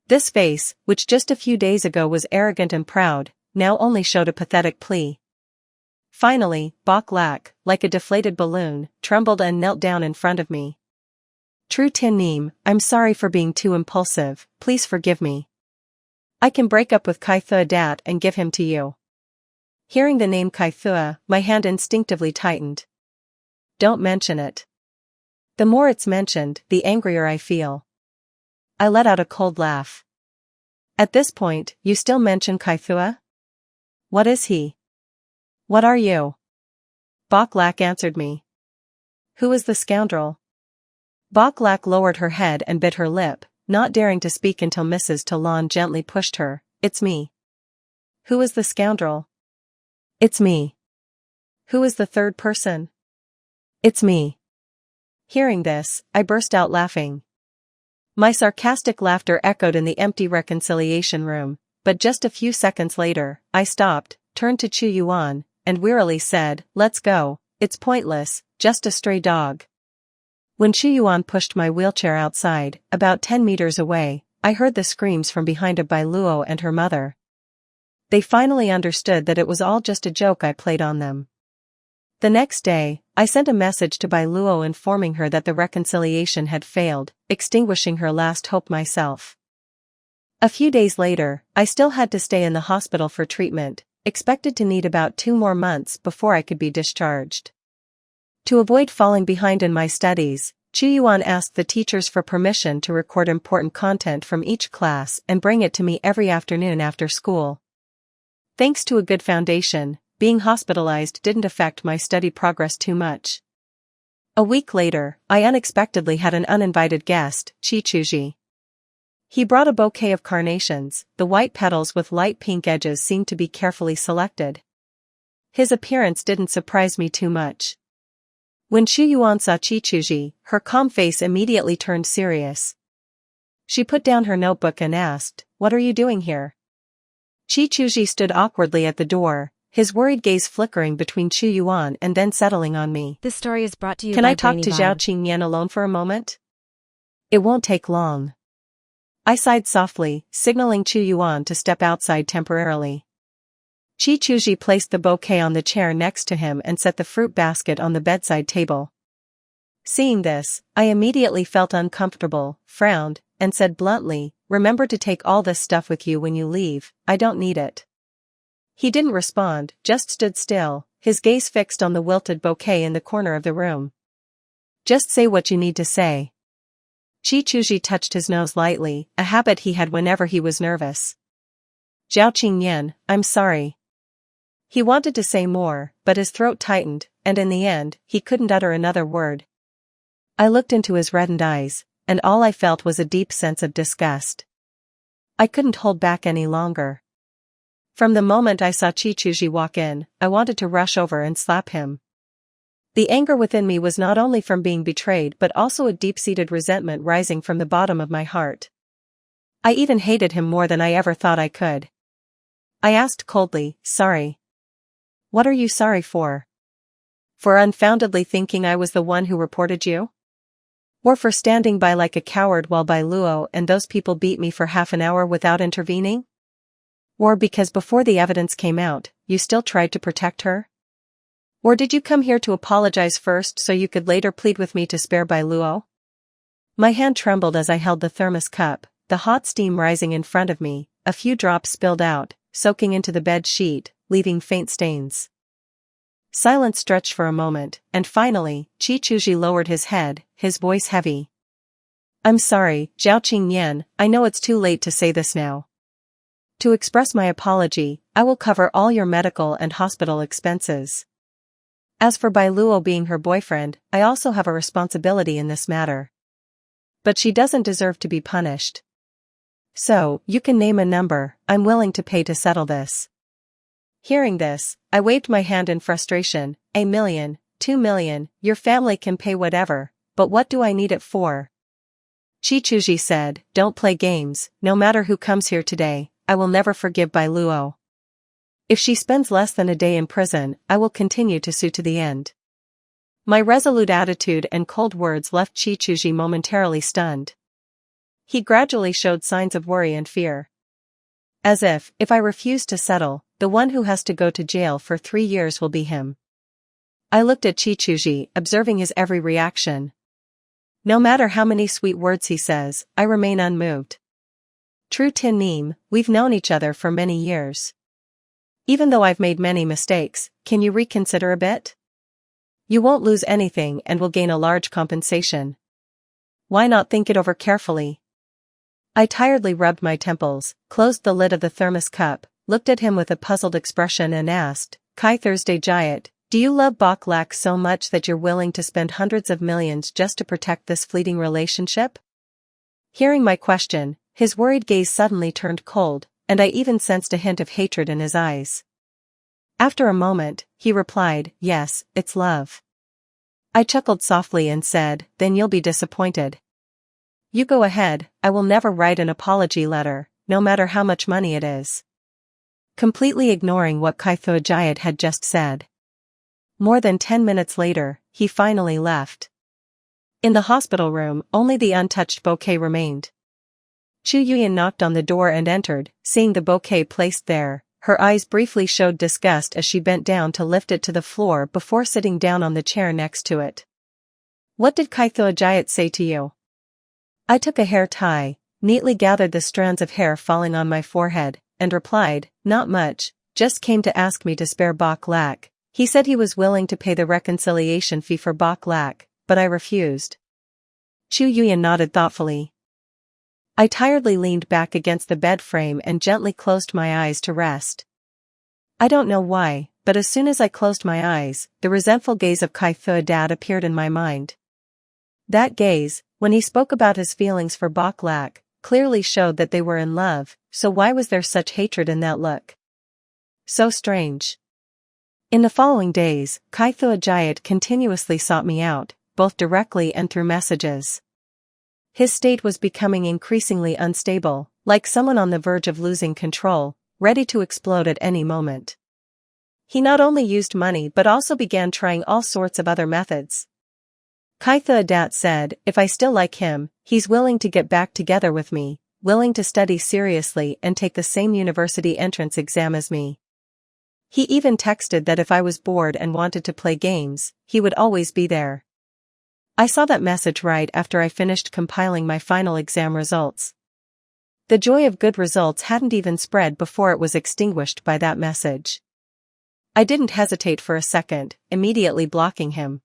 This face, which just a few days ago was arrogant and proud, now only showed a pathetic plea. Finally, Bok Lak, like a deflated balloon, trembled and knelt down in front of me. True Tin Neem, I'm sorry for being too impulsive, please forgive me. I can break up with Kai Thua Dat and give him to you. Hearing the name Kai Thua, my hand instinctively tightened. Don't mention it. The more it's mentioned, the angrier I feel. I let out a cold laugh. At this point, you still mention Kai Thua? What is he? What are you? Bok Lak answered me. Who is the scoundrel? Bok Lak lowered her head and bit her lip, not daring to speak until Mrs. Talon gently pushed her. It's me. Who is the scoundrel? It's me. Who is the third person? It's me. Hearing this, I burst out laughing. My sarcastic laughter echoed in the empty reconciliation room, but just a few seconds later, I stopped, turned to Chu Yuan, and wearily said, let's go, it's pointless, just a stray dog. When Chu Yuan pushed my wheelchair outside, about 10 meters away, I heard the screams from behind of Bai Luo and her mother. They finally understood that it was all just a joke I played on them. The next day, I sent a message to Bai Luo informing her that the reconciliation had failed, extinguishing her last hope myself. A few days later, I still had to stay in the hospital for treatment, expected to need about 2 more months before I could be discharged. To avoid falling behind in my studies, Chu Yuan asked the teachers for permission to record important content from each class and bring it to me every afternoon after school. Thanks to a good foundation, being hospitalized didn't affect my study progress too much. A week later, I unexpectedly had an uninvited guest, Chi Chuji. He brought a bouquet of carnations, the white petals with light pink edges seemed to be carefully selected. His appearance didn't surprise me too much. When Chu Yuan saw Chi Chuji, her calm face immediately turned serious. She put down her notebook and asked, "What are you doing here?" Chi Chuji stood awkwardly at the door, his worried gaze flickering between Chu Yuan and then settling on me. This story is brought to you Can by I talk Brainy to Vibe. Zhao Qingyan alone for a moment? It won't take long. I sighed softly, signaling Chu Yuan to step outside temporarily. Chi Chuji placed the bouquet on the chair next to him and set the fruit basket on the bedside table. Seeing this, I immediately felt uncomfortable, frowned, and said bluntly, "Remember to take all this stuff with you when you leave, I don't need it." He didn't respond, just stood still, his gaze fixed on the wilted bouquet in the corner of the room. "Just say what you need to say." Chi Chuji touched his nose lightly, a habit he had whenever he was nervous. "Zhao Qingyan, I'm sorry." He wanted to say more, but his throat tightened, and in the end, he couldn't utter another word. I looked into his reddened eyes, and all I felt was a deep sense of disgust. I couldn't hold back any longer. From the moment I saw Chi Chuji walk in, I wanted to rush over and slap him. The anger within me was not only from being betrayed but also a deep-seated resentment rising from the bottom of my heart. I even hated him more than I ever thought I could. I asked coldly, "Sorry. What are you sorry for? For unfoundedly thinking I was the one who reported you? Or for standing by like a coward while Bai Luo and those people beat me for half an hour without intervening? Or because before the evidence came out, you still tried to protect her? Or did you come here to apologize first so you could later plead with me to spare Bai Luo?" My hand trembled as I held the thermos cup, the hot steam rising in front of me, a few drops spilled out, soaking into the bed sheet, leaving faint stains. Silence stretched for a moment, and finally, Chi Chuji lowered his head, his voice heavy. "I'm sorry, Zhao Qingyan, I know it's too late to say this now. To express my apology, I will cover all your medical and hospital expenses. As for Bai Luo being her boyfriend, I also have a responsibility in this matter. But she doesn't deserve to be punished. So, you can name a number, I'm willing to pay to settle this." Hearing this, I waved my hand in frustration. "1 million, 2 million, your family can pay whatever, but what do I need it for?" Chi Chuji said, "Don't play games, no matter who comes here today, I will never forgive Bai Luo. If she spends less than a day in prison, I will continue to sue to the end." My resolute attitude and cold words left Chi Chuji momentarily stunned. He gradually showed signs of worry and fear. As if I refuse to settle, the one who has to go to jail for 3 years will be him. I looked at Chi Chuji, observing his every reaction. No matter how many sweet words he says, I remain unmoved. "True Tin Neem, we've known each other for many years. Even though I've made many mistakes, can you reconsider a bit? You won't lose anything and will gain a large compensation. Why not think it over carefully?" I tiredly rubbed my temples, closed the lid of the thermos cup, looked at him with a puzzled expression and asked, "Kai Thursday Giant, do you love Bok Lak so much that you're willing to spend hundreds of millions just to protect this fleeting relationship?" Hearing my question, his worried gaze suddenly turned cold, and I even sensed a hint of hatred in his eyes. After a moment, he replied, "Yes, it's love." I chuckled softly and said, "Then you'll be disappointed. You go ahead, I will never write an apology letter, no matter how much money it is." Completely ignoring what Kai Thuajayat had just said. More than 10 minutes later, he finally left. In the hospital room, only the untouched bouquet remained. Chu Yuyan knocked on the door and entered, seeing the bouquet placed there. Her eyes briefly showed disgust as she bent down to lift it to the floor before sitting down on the chair next to it. "What did Kai Thuajayat say to you?" I took a hair tie, neatly gathered the strands of hair falling on my forehead, and replied, "Not much, just came to ask me to spare Bok Lak. He said he was willing to pay the reconciliation fee for Bok Lak, but I refused." Chu Yuyan nodded thoughtfully. I tiredly leaned back against the bed frame and gently closed my eyes to rest. I don't know why, but as soon as I closed my eyes, the resentful gaze of Kai Thuajayat appeared in my mind. That gaze, when he spoke about his feelings for Bok Lak, clearly showed that they were in love, so why was there such hatred in that look? So strange. In the following days, Kai Thuajayat continuously sought me out, both directly and through messages. His state was becoming increasingly unstable, like someone on the verge of losing control, ready to explode at any moment. He not only used money but also began trying all sorts of other methods. Kaitha said, if I still like him, he's willing to get back together with me, willing to study seriously and take the same university entrance exam as me. He even texted that if I was bored and wanted to play games, he would always be there. I saw that message right after I finished compiling my final exam results. The joy of good results hadn't even spread before it was extinguished by that message. I didn't hesitate for a second, immediately blocking him.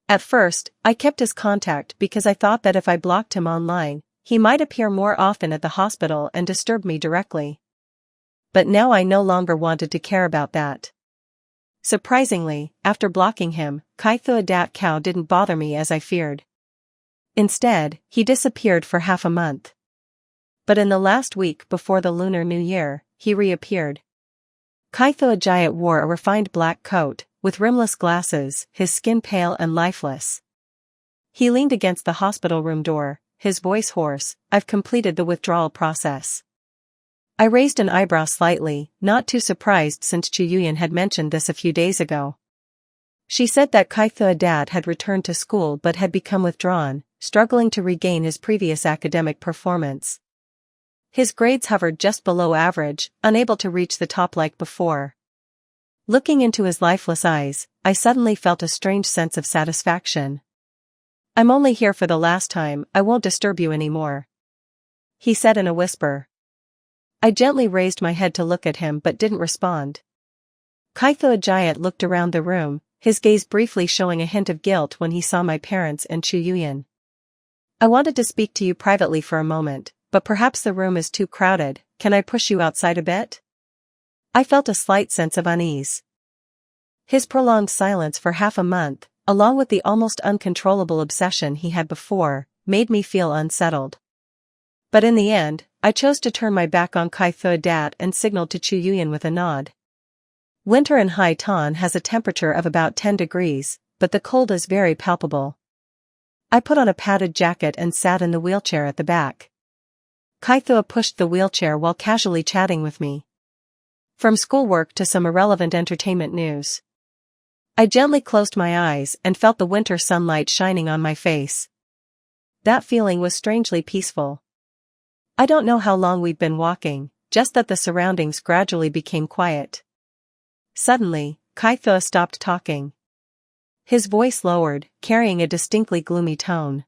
At first, I kept his contact because I thought that if I blocked him online, he might appear more often at the hospital and disturb me directly. But now I no longer wanted to care about that. Surprisingly, after blocking him, Kaitha didn't bother me as I feared. Instead, he disappeared for half a month. But in the last week before the Lunar New Year, he reappeared. Kaitha wore a refined black coat, with rimless glasses, his skin pale and lifeless. He leaned against the hospital room door, his voice hoarse, I've completed the withdrawal process. I raised an eyebrow slightly, not too surprised since Chuyuyan had mentioned this a few days ago. She said that Kaitha had returned to school but had become withdrawn, struggling to regain his previous academic performance. His grades hovered just below average, unable to reach the top like before. Looking into his lifeless eyes, I suddenly felt a strange sense of satisfaction. I'm only here for the last time, I won't disturb you anymore. He said in a whisper. I gently raised my head to look at him but didn't respond. Kaitha looked around the room, his gaze briefly showing a hint of guilt when he saw my parents and Chuyuyan. I wanted to speak to you privately for a moment, but perhaps the room is too crowded, can I push you outside a bit? I felt a slight sense of unease. His prolonged silence for half a month, along with the almost uncontrollable obsession he had before, made me feel unsettled. But in the end, I chose to turn my back on Kaitha and signaled to Chuyuyan with a nod. Winter in Haitan has a temperature of about 10 degrees, but the cold is very palpable. I put on a padded jacket and sat in the wheelchair at the back. Kaitha pushed the wheelchair while casually chatting with me. From schoolwork to some irrelevant entertainment news. I gently closed my eyes and felt the winter sunlight shining on my face. That feeling was strangely peaceful. I don't know how long we'd been walking, just that the surroundings gradually became quiet. Suddenly, Kaitha stopped talking. His voice lowered, carrying a distinctly gloomy tone.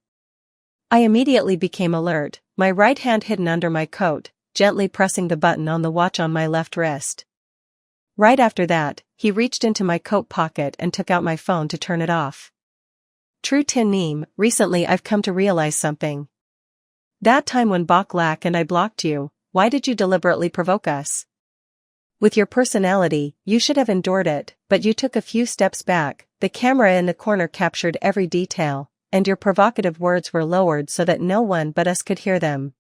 I immediately became alert, my right hand hidden under my coat, gently pressing the button on the watch on my left wrist. Right after that, he reached into my coat pocket and took out my phone to turn it off. True Tin Neem, recently I've come to realize something. That time when Bok Lak and I blocked you, why did you deliberately provoke us? With your personality, you should have endured it, but you took a few steps back, the camera in the corner captured every detail, and your provocative words were lowered so that no one but us could hear them.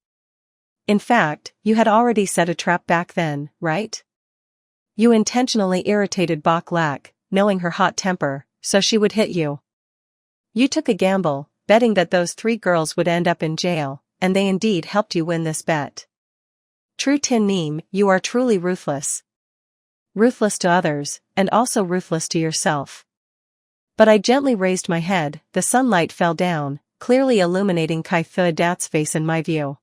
In fact, you had already set a trap back then, right? You intentionally irritated Bok Lak, knowing her hot temper, so she would hit you. You took a gamble, betting that those 3 girls would end up in jail, and they indeed helped you win this bet. True Tin Neem, you are truly ruthless. Ruthless to others, and also ruthless to yourself. But I gently raised my head, the sunlight fell down, clearly illuminating Kaitha's face in my view.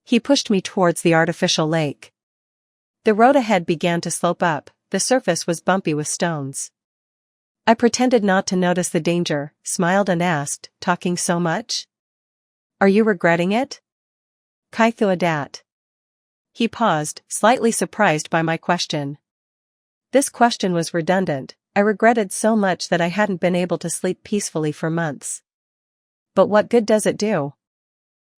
He pushed me towards the artificial lake. The road ahead began to slope up, the surface was bumpy with stones. I pretended not to notice the danger, smiled and asked, talking so much? Are you regretting it? Kaitha. He paused, slightly surprised by my question. This question was redundant, I regretted so much that I hadn't been able to sleep peacefully for months. But what good does it do?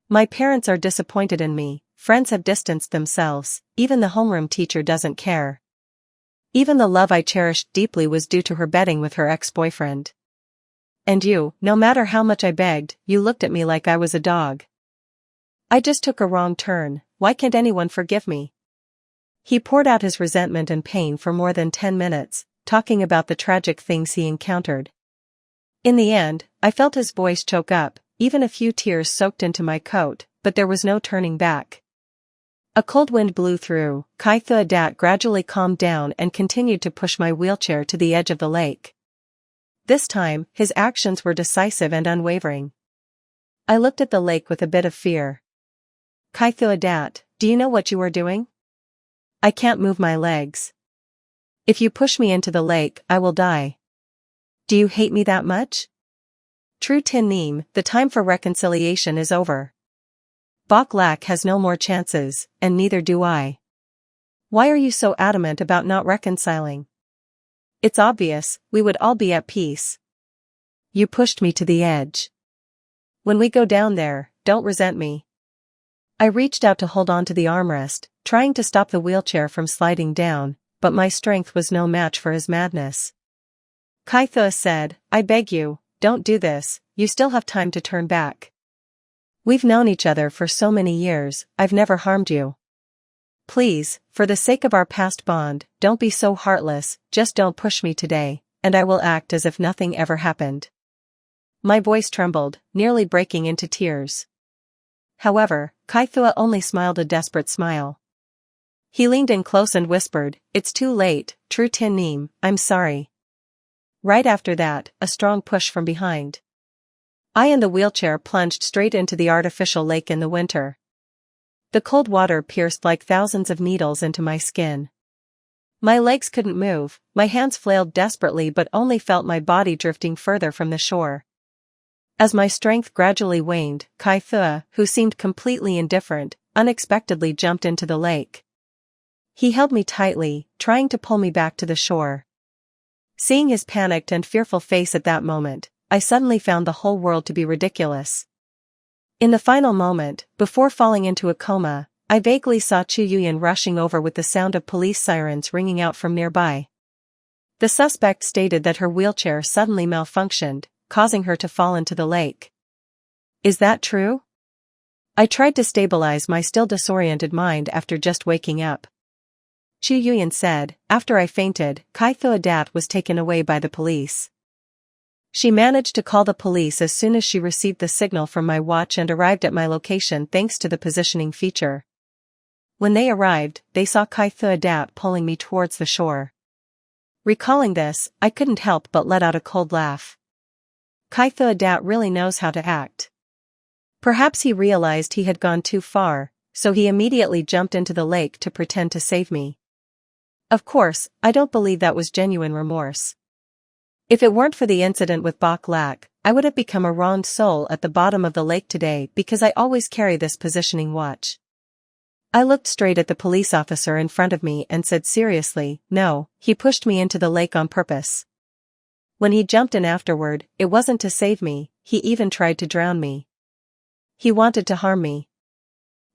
My parents are disappointed in me, friends have distanced themselves, even the homeroom teacher doesn't care. Even the love I cherished deeply was due to her betting with her ex-boyfriend. And you, no matter how much I begged, you looked at me like I was a dog. I just took a wrong turn, why can't anyone forgive me? He poured out his resentment and pain for more than 10 minutes, talking about the tragic things he encountered. In the end, I felt his voice choke up, even a few tears soaked into my coat, but there was no turning back. A cold wind blew through, Kaitha gradually calmed down and continued to push my wheelchair to the edge of the lake. This time, his actions were decisive and unwavering. I looked at the lake with a bit of fear. "Kaithuadat, do you know what you are doing? I can't move my legs. If you push me into the lake, I will die. Do you hate me that much?" "True Tin Neem, the time for reconciliation is over. Bok Lak has no more chances, and neither do I. Why are you so adamant about not reconciling? It's obvious, we would all be at peace. You pushed me to the edge. When we go down there, don't resent me." I reached out to hold on to the armrest, trying to stop the wheelchair from sliding down, but my strength was no match for his madness. Kaithua said, "I beg you, don't do this, you still have time to turn back. We've known each other for so many years, I've never harmed you. Please, for the sake of our past bond, don't be so heartless, just don't push me today, and I will act as if nothing ever happened." My voice trembled, nearly breaking into tears. However, Kaithua only smiled a desperate smile. He leaned in close and whispered, "It's too late, True Tin Neem, I'm sorry." Right after that, a strong push from behind. I and the wheelchair plunged straight into the artificial lake in the winter. The cold water pierced like thousands of needles into my skin. My legs couldn't move, my hands flailed desperately but only felt my body drifting further from the shore. As my strength gradually waned, Kaithua, who seemed completely indifferent, unexpectedly jumped into the lake. He held me tightly, trying to pull me back to the shore. Seeing his panicked and fearful face at that moment, I suddenly found the whole world to be ridiculous. In the final moment, before falling into a coma, I vaguely saw Chu Yuyan rushing over with the sound of police sirens ringing out from nearby. The suspect stated that her wheelchair suddenly malfunctioned, causing her to fall into the lake. Is that true? I tried to stabilize my still disoriented mind after just waking up. Chu Yuyan said, "After I fainted, Kaithuadat was taken away by the police. She managed to call the police as soon as she received the signal from my watch and arrived at my location thanks to the positioning feature. When they arrived, they saw Kaithuadat pulling me towards the shore." Recalling this, I couldn't help but let out a cold laugh. Kaithuadat really knows how to act. Perhaps he realized he had gone too far, so he immediately jumped into the lake to pretend to save me. Of course, I don't believe that was genuine remorse. If it weren't for the incident with Bok Lak, I would have become a ruined soul at the bottom of the lake today because I always carry this positioning watch. I looked straight at the police officer in front of me and said seriously, "No, he pushed me into the lake on purpose. When he jumped in afterward, it wasn't to save me, he even tried to drown me. He wanted to harm me."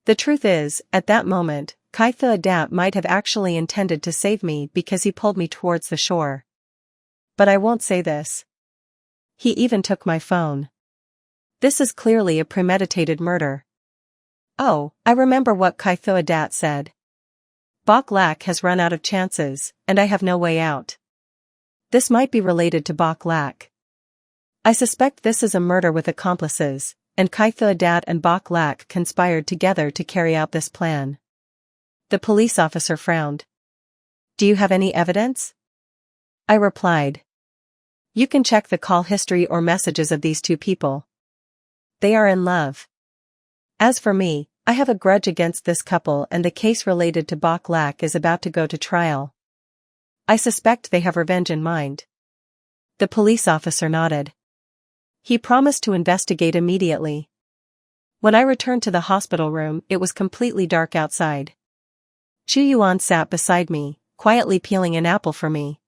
The truth is, at that moment, Kaithuadat might have actually intended to save me because he pulled me towards the shore. But I won't say this. He even took my phone. This is clearly a premeditated murder. Oh, I remember what Kaithuadat said. Bok Lak has run out of chances, and I have no way out. This might be related to Bok Lak. I suspect this is a murder with accomplices, and Kaithuadat and Bok Lak conspired together to carry out this plan. The police officer frowned. "Do you have any evidence?" I replied. "You can check the call history or messages of these two people. They are in love. As for me, I have a grudge against this couple and the case related to Bok Lak is about to go to trial. I suspect they have revenge in mind." The police officer nodded. He promised to investigate immediately. When I returned to the hospital room, it was completely dark outside. Chu Yuan sat beside me, quietly peeling an apple for me.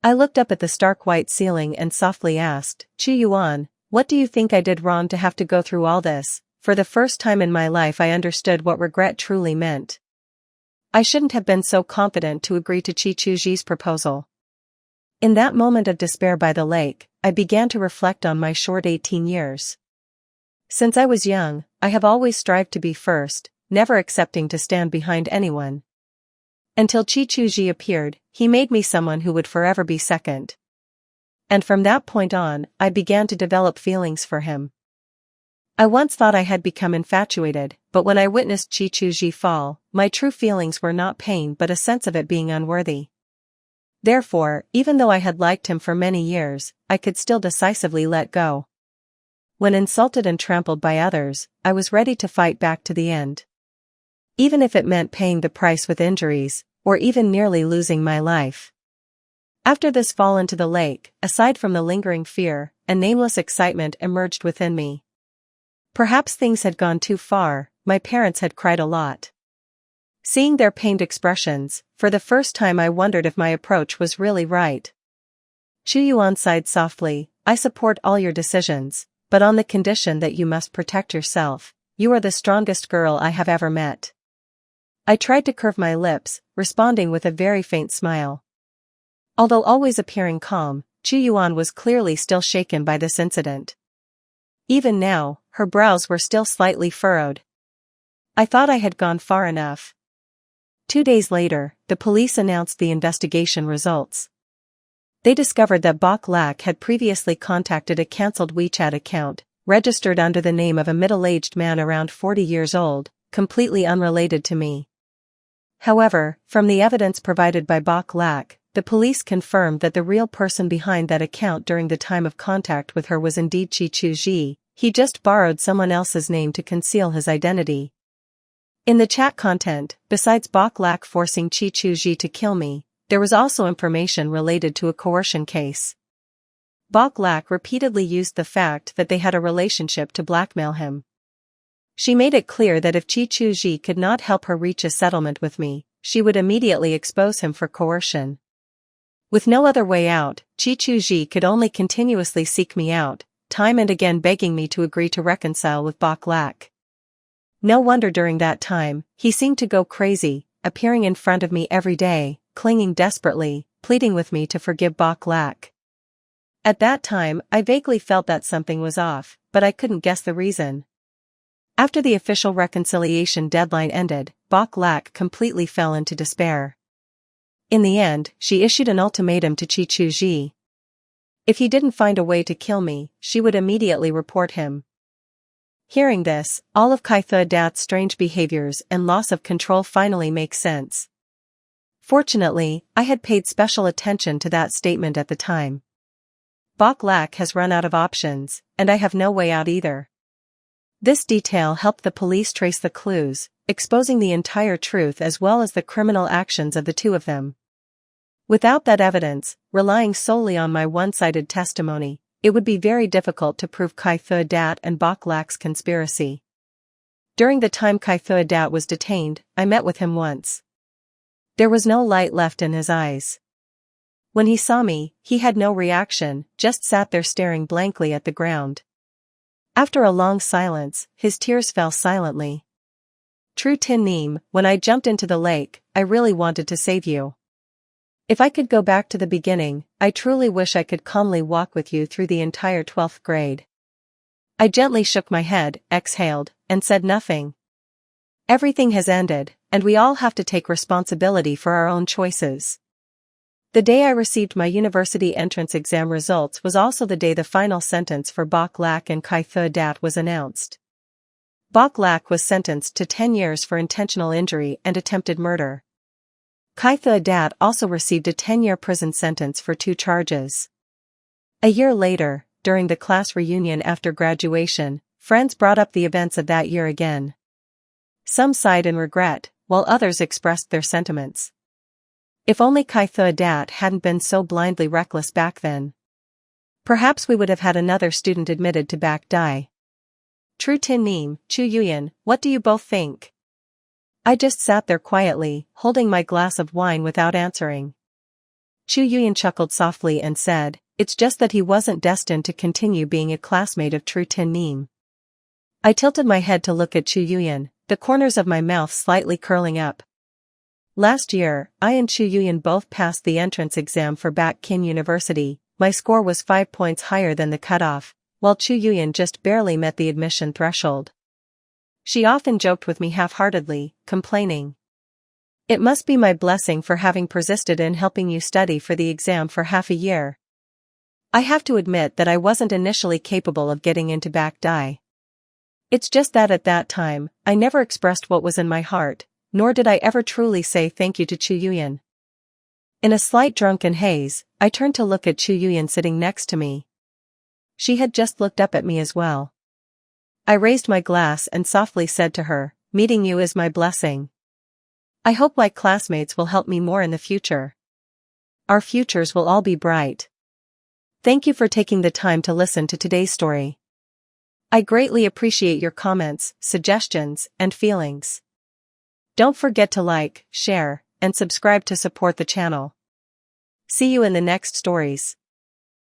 I looked up at the stark white ceiling and softly asked, "Chu Yuan, what do you think I did wrong to have to go through all this?" For the first time in my life I understood what regret truly meant. I shouldn't have been so confident to agree to Chi Chuji's proposal. In that moment of despair by the lake, I began to reflect on my short 18 years. Since I was young, I have always strived to be first, never accepting to stand behind anyone. Until Chi Chuji appeared, he made me someone who would forever be second. And from that point on, I began to develop feelings for him. I once thought I had become infatuated, but when I witnessed Chi Chuji fall, my true feelings were not pain but a sense of it being unworthy. Therefore, even though I had liked him for many years, I could still decisively let go. When insulted and trampled by others, I was ready to fight back to the end. Even if it meant paying the price with injuries, or even nearly losing my life. After this fall into the lake, aside from the lingering fear, a nameless excitement emerged within me. Perhaps things had gone too far, my parents had cried a lot. Seeing their pained expressions, for the first time I wondered if my approach was really right. Chu Yuan sighed softly, I support all your decisions, but on the condition that you must protect yourself. You are the strongest girl I have ever met. I tried to curve my lips, responding with a very faint smile. Although always appearing calm, Chu Yuan was clearly still shaken by this incident. Even now, her brows were still slightly furrowed. I thought I had gone far enough. 2 days later, the police announced the investigation results. They discovered that Bok Lak had previously contacted a cancelled WeChat account, registered under the name of a middle-aged man around 40 years old, completely unrelated to me. However, from the evidence provided by Bok Lak, the police confirmed that the real person behind that account during the time of contact with her was indeed Chi Chu Ji. He just borrowed someone else's name to conceal his identity. In the chat content, besides Bok Lak forcing Chi Chu Ji to kill me, there was also information related to a coercion case. Bok Lak repeatedly used the fact that they had a relationship to blackmail him. She made it clear that if Chi Chu Ji could not help her reach a settlement with me, she would immediately expose him for coercion. With no other way out, Chi Chu Ji could only continuously seek me out, time and again begging me to agree to reconcile with Bok Lak. No wonder during that time, he seemed to go crazy, appearing in front of me every day, clinging desperately, pleading with me to forgive Bok Lak. At that time, I vaguely felt that something was off, but I couldn't guess the reason. After the official reconciliation deadline ended, Bok Lak completely fell into despair. In the end, she issued an ultimatum to Chi Chu Ji. If he didn't find a way to kill me, she would immediately report him. Hearing this, all of Kaitha Dat's strange behaviors and loss of control finally make sense. Fortunately, I had paid special attention to that statement at the time. Bok Lak has run out of options, and I have no way out either. This detail helped the police trace the clues, exposing the entire truth as well as the criminal actions of the two of them. Without that evidence, relying solely on my one-sided testimony, it would be very difficult to prove Kaitha Dat and Bok Lak's conspiracy. During the time Kaitha Dat was detained, I met with him once. There was no light left in his eyes. When he saw me, he had no reaction, just sat there staring blankly at the ground. After a long silence, his tears fell silently. True Tin Neem, when I jumped into the lake, I really wanted to save you. If I could go back to the beginning, I truly wish I could calmly walk with you through the entire 12th grade. I gently shook my head, exhaled, and said nothing. Everything has ended, and we all have to take responsibility for our own choices. The day I received my university entrance exam results was also the day the final sentence for Bok Lak and Kaitha Dat was announced. Bok Lak was sentenced to 10 years for intentional injury and attempted murder. Kaitha Dat also received a 10-year prison sentence for 2 charges. A year later, during the class reunion after graduation, friends brought up the events of that year again. Some sighed in regret, while others expressed their sentiments. If only Kaitha Dat hadn't been so blindly reckless back then. Perhaps we would have had another student admitted to back die. True Tin Neem, Chu Yuyan, what do you both think? I just sat there quietly, holding my glass of wine without answering. Chu Yuyan chuckled softly and said, it's just that he wasn't destined to continue being a classmate of True Tin Neem. I tilted my head to look at Chu Yuyan, the corners of my mouth slightly curling up. Last year, I and Chu Yuyan both passed the entrance exam for Bak Kin University. My score was 5 points higher than the cutoff, while Chu Yuyan just barely met the admission threshold. She often joked with me half-heartedly, complaining, "It must be my blessing for having persisted in helping you study for the exam for half a year." I have to admit that I wasn't initially capable of getting into Bak Dai. It's just that at that time, I never expressed what was in my heart, nor did I ever truly say thank you to Chu Yuyan. In a slight drunken haze, I turned to look at Chu Yuyan sitting next to me. She had just looked up at me as well. I raised my glass and softly said to her, "Meeting you is my blessing. I hope like classmates will help me more in the future. Our futures will all be bright." Thank you for taking the time to listen to today's story. I greatly appreciate your comments, suggestions, and feelings. Don't forget to like, share, and subscribe to support the channel. See you in the next stories.